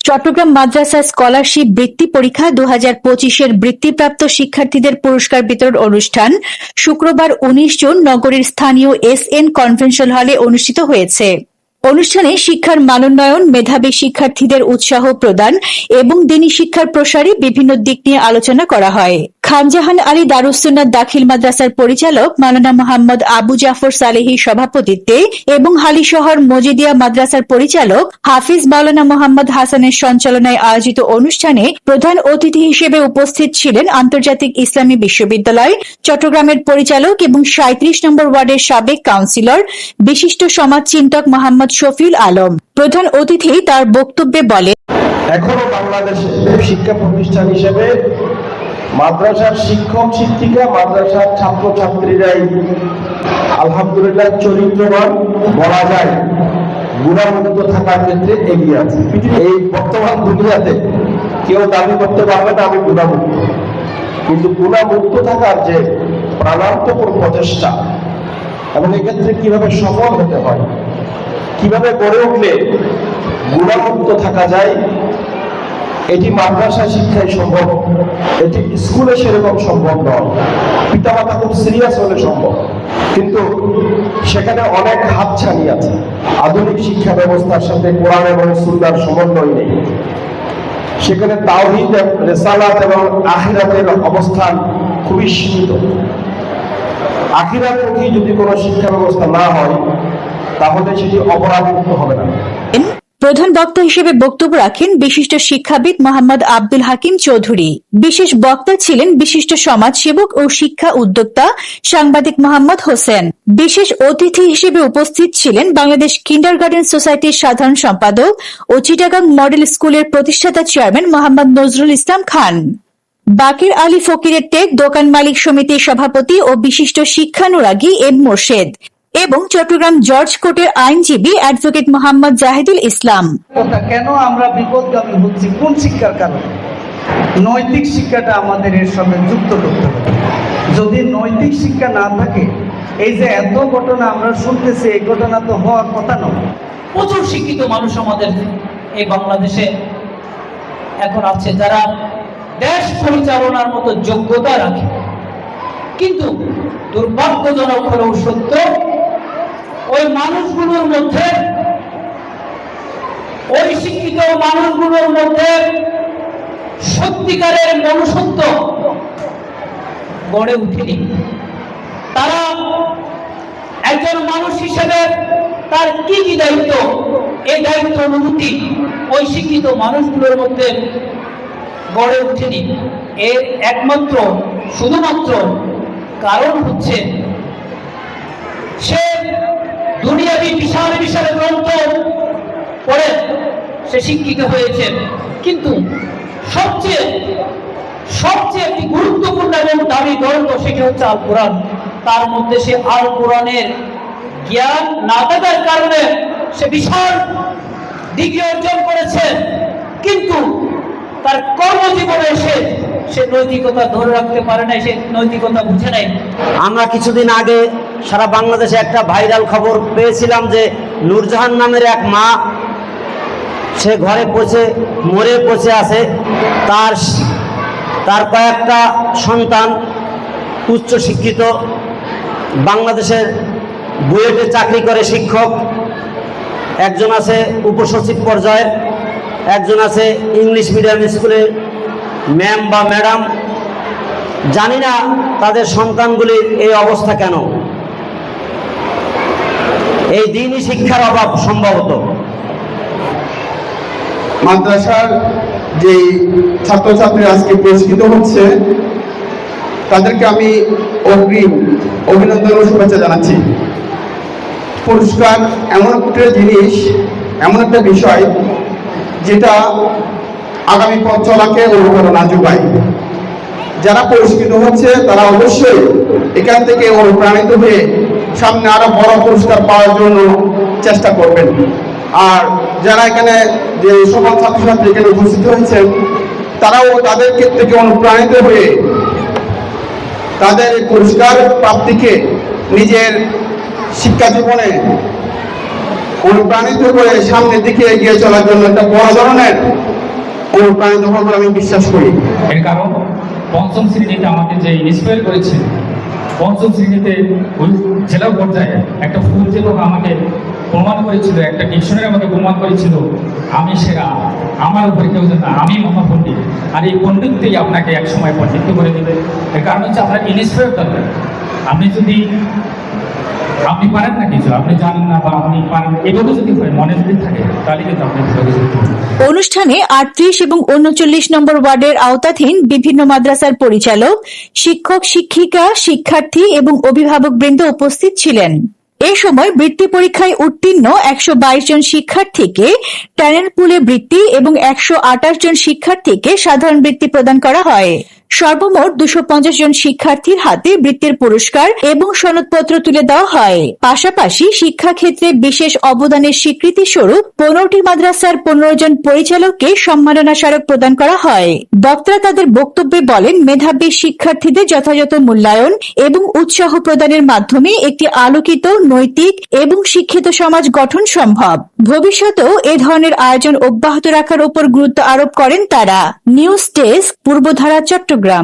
চট্টগ্রাম মাদ্রাসা scholarship বৃত্তি পরীক্ষা 2025-এর বৃত্তিপ্রাপ্ত শিক্ষার্থীদের পুরস্কার বিতরণ অনুষ্ঠান শুক্রবার 19 জুন নগরীর স্থানীয় SN কনভেনশন হলে অনুষ্ঠিত হয়েছে। অনুষ্ঠানে শিক্ষার মানোন্নয়ন, মেধাবী শিক্ষার্থীদের উৎসাহ প্রদান এবং দ্বীনি শিক্ষার প্রসারে বিভিন্ন দিক নিয়ে আলোচনা করা হয়। খানজাহান আলী দারুস সুন্নাত দাখিল মাদ্রাসার পরিচালক মাওলানা মোহাম্মদ আবু জাফর সালেহীর সভাপতিত্বে এবং হালিশহর মজিদিয়া মাদ্রাসার পরিচালক হাফিজ মাওলানা মোহাম্মদ হাসানের সঞ্চালনায় আয়োজিত অনুষ্ঠানে প্রধান অতিথি হিসেবে উপস্থিত ছিলেন আন্তর্জাতিক ইসলামী বিশ্ববিদ্যালয় চট্টগ্রামের পরিচালক এবং 37 নম্বর ওয়ার্ডের সাবেক কাউন্সিলর বিশিষ্ট সমাজচিন্তক মোহাম্মদ শফিউল আলম। প্রধান অতিথি তার বক্তব্যে বলেন, এখনো বাংলাদেশে শিক্ষা প্রতিষ্ঠান হিসেবে মাদ্রাসার শিক্ষক শিক্ষিকা, মাদ্রাসার ছাত্রছাত্রীরাই আলহামদুলিল্লাহ চরিত্রবান বলা যায়, গুণামুক্ত থাকার ক্ষেত্রে এগিয়ে আছে। এই বর্তমান দুনিয়াতে কেউ দাবি করতে পারবে না আমি গুণামুক্ত, কিন্তু গুণামুক্ত থাকার যে প্রাণান্তকর প্রচেষ্টা এবং এক্ষেত্রে কিভাবে সফল হতে হয়, কিভাবে গড়ে উঠলে গুণামুক্ত থাকা যায়, এটি মাদ্রাসা শিক্ষায় সম্ভব, এটি স্কুলে সেরকম সম্ভব নয়। পিতামাতা খুব সিরিয়াস হলে সম্ভব, কিন্তু সেখানে অনেক হাতছানি আছে। আধুনিক শিক্ষা ব্যবস্থার সাথে কোরআন এবং সুন্নাহর সমন্বয় নেই। সেখানে তাওহীদ, রিসালাত এবং আখিরাতের অবস্থান খুবই সীমিত। আখিরাতমুখী যদি কোনো শিক্ষা ব্যবস্থা না হয় তাহলে সেটি অপরাধমুক্ত হবে না। প্রধান বক্তা হিসেবে বক্তব্য রাখেন বিশিষ্ট শিক্ষাবিদ মোহাম্মদ আব্দুল হাকিম চৌধুরী। বিশেষ বক্তা ছিলেন বিশিষ্ট সমাজসেবক ও শিক্ষা উদ্যোক্তা সাংবাদিক মোহাম্মদ হোসেন। বিশেষ অতিথি হিসেবে উপস্থিত ছিলেন বাংলাদেশ কিন্ডারগার্টেন সোসাইটির সাধারণ সম্পাদক ও চিটাগাং মডেল স্কুলের প্রতিষ্ঠাতা চেয়ারম্যান মোহাম্মদ নজরুল ইসলাম খান। বাকির আলী ফকিরের টেক দোকান মালিক সমিতির সভাপতি ও বিশিষ্ট শিক্ষানুরাগী এম মোর্শেদ এবং চট্টগ্রাম জর্জ কোর্টের আইনজীবী অ্যাডভোকেট মোহাম্মদ জাহিদুল ইসলাম। কেন আমরা বিপদগামী হচ্ছি, কোন শিক্ষার কারণে? নৈতিক শিক্ষাটা আমাদের এর সঙ্গে যুক্ত করতে হবে। যদি নৈতিক শিক্ষা না থাকে, এই যে এত ঘটনা আমরা শুনতেছি, এই ঘটনা তো হওয়ার কথা নয়। প্রচুর শিক্ষিত মানুষ আমাদের এই বাংলাদেশে এখন আছে, যারা দেশ পরিচালনার মতো যোগ্যতা রাখে, কিন্তু দুর্ভাগ্যজনক হলেও সত্য, ওই মানুষগুলোর মধ্যে, ওই শিক্ষিত মানুষগুলোর মধ্যে সত্যিকারের মনুষ্যত্ব গড়ে উঠেনি। তারা একজন মানুষ হিসেবে তার কি কি দায়িত্ব, এই দায়িত্ব অনুভূতি ওই শিক্ষিত মানুষগুলোর মধ্যে গড়ে উঠেনি। এর একমাত্র শুধুমাত্র কারণ হচ্ছে সে দুনিয়াবি বিশাল বিশাল গ্রন্থ পড়ে সে শিক্ষিত হয়েছে, কিন্তু সবচেয়ে একটি গুরুত্বপূর্ণ এবং দামি গ্রন্থ সেটি হচ্ছে আল কোরআন। তার মধ্যে সে আল কোরআনের জ্ঞান না থাকার কারণে সে বিশাল ডিগ্রি অর্জন করেছে, কিন্তু তার কর্মজীবনে সে নৈতিকতা ধরে রাখতে পারে নাই, সে নৈতিকতা বুঝে নাই। আমরা কিছুদিন আগে সারা বাংলাদেশে একটা ভাইরাল খবর পেয়েছিলাম যে নূরজাহান নামের এক মা, সে ঘরে মরে পচে আছে। তার কয়েকটা সন্তান উচ্চ শিক্ষিত, বাংলাদেশের বুয়েটে চাকরি করে শিক্ষক, একজন আছে উপসচিব পর্যায়ের, একজন আছে ইংলিশ মিডিয়াম স্কুলে ম্যাম বা ম্যাডাম। জানি না তাদের সন্তানগুলির এই অবস্থা কেন। এই দ্বীনি শিক্ষার অভাব সম্ভবত। মাদ্রাসার যে ছাত্রছাত্রীরা আজকে পুরস্কৃত হচ্ছে তাদেরকে আমি অগ্রিম অভিনন্দন ও শুভেচ্ছা জানাচ্ছি। পুরস্কার এমন একটা জিনিস, এমন একটা বিষয় যেটা আগামী পথ চলাকে অনুপ্রেরণা যোগায়। যারা পুরস্কৃত হচ্ছে তারা অবশ্যই এখান থেকে অনুপ্রাণিত হয়ে সামনে আরো বড় পুরস্কার পাওয়ার জন্য চেষ্টা করবেন। আর যারা এখানে যে সকল ছাত্রছাত্রী এখানে উপস্থিত হয়েছেন তারাও তাদের থেকে অনুপ্রাণিত হয়ে তাদের পুরস্কার প্রাপ্তিকে নিজের শিক্ষা জীবনে অনুপ্রাণিত করে সামনের দিকে এগিয়ে চলার জন্য একটা বড় ধরনের অনুপ্রাণিত হবে বলে আমি বিশ্বাস করি। এর কারণ পঞ্চম শ্রেণীতে আমাকে যে ইন্সপায়ার করেছিল, পঞ্চম শ্রেণীতে ওই জেলা পর্যায়ে একটা ফুল যেভাবে আমাকে প্রমাণ করেছিল, একটা ডিকশনারি আমাকে প্রমাণ করেছিল আমি সেরা, আমার উপরে কেউ যেন আমি মহাপণ্ডিত, আর এই পণ্ডিতই আপনাকে এক সময় পণ্ডিত করে দেবে। এর কারণ হচ্ছে আপনার ইন্সপায়ার দরকার। আপনি পারেন না কিছু, আপনি জানেন না বা আপনি পারেন, এভাবে যদি হয়, মনে যদি থাকে, তাহলে কিন্তু আপনি ভালো কিছু করতে পারবেন। অনুষ্ঠানে 38 এবং 39 নম্বর ওয়ার্ডের আওতাধীন বিভিন্ন মাদ্রাসার পরিচালক, শিক্ষক, শিক্ষিকা, শিক্ষার্থী এবং অভিভাবকবৃন্দ উপস্থিত ছিলেন। এ সময় বৃত্তি পরীক্ষায় উত্তীর্ণ 122 জন শিক্ষার্থীকে ট্যালেন্ট পুলে বৃত্তি এবং 128 জন শিক্ষার্থীকে সাধারণ বৃত্তি প্রদান করা হয়। সর্বমোট 250 জন শিক্ষার্থীর হাতে বৃত্তির পুরস্কার এবং সনদপত্র তুলে দেওয়া হয়। পাশাপাশি শিক্ষাক্ষেত্রে বিশেষ অবদানের স্বীকৃতি স্বরূপ 15টি মাদ্রাসার 15 জন পরিচালককে সম্মাননা স্মারক প্রদান করা হয়। বক্তারা তাদের বক্তব্যে বলেন, মেধাবী শিক্ষার্থীদের যথাযথ মূল্যায়ন এবং উৎসাহ প্রদানের মাধ্যমে একটি আলোকিত, নৈতিক এবং শিক্ষিত সমাজ গঠন সম্ভব। ভবিষ্যতেও এ ধরনের আয়োজন অব্যাহত রাখার উপর গুরুত্ব আরোপ করেন তারা। News desk, Purbadhara, Chittagong.